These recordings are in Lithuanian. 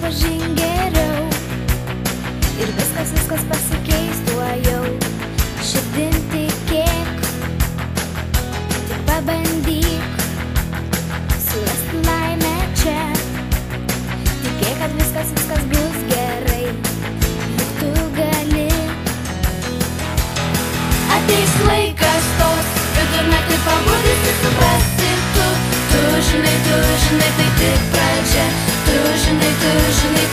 Pažink geriau ir viskas pasikeis tuojau. Širdim tikėk, tik pabandyk surasti laimę čia. Tikėk, kad viskas bus gerai, juk tu gali. Ateis laikas tos, vidurnaktį pabudusi suprasi tu. Tu žinai, tai tik pradžia. Tu žinai,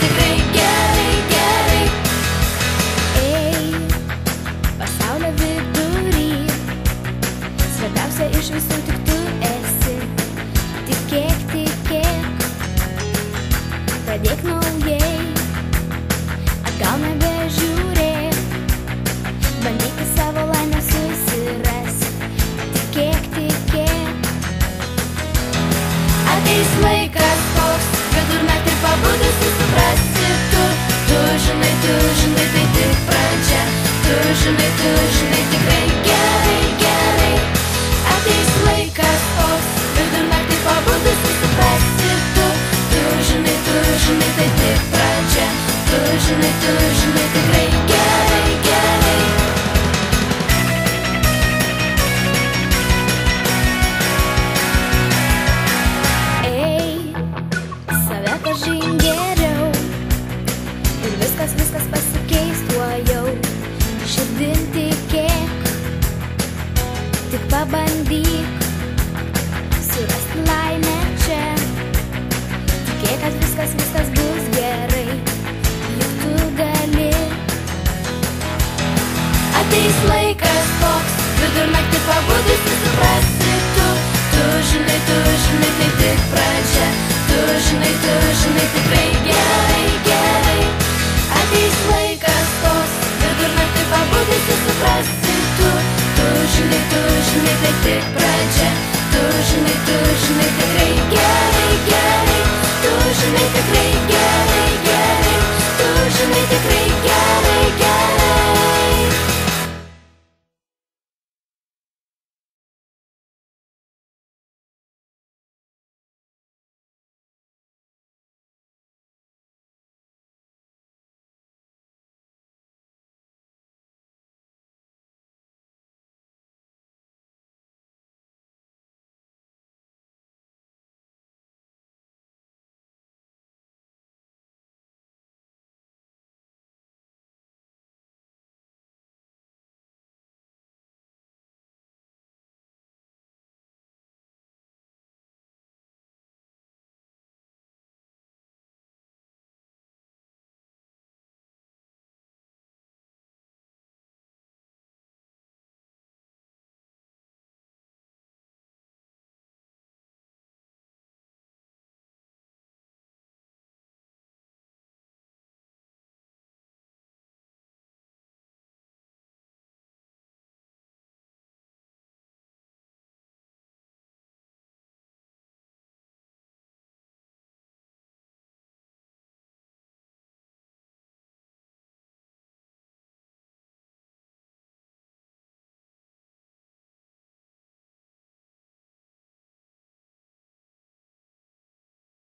tikrai gerai. Ei, pasaulio vidury, svarbiausia iš visų tik tu esi. Tikėk, pradėk naujai, atgal nebežiūrėk, bandyk savo laimę susiras. Tikėk, ateis laikas toks, vidurnaktį pabudusi suprasi tu. Tu žinai, tai tik pradžia. Tu žinai, tikrai gerai. Ateis laikas toks, vidurnaktį pabudusi suprasi tu. Tu žinai, tai tik pradžia. Tu žinai,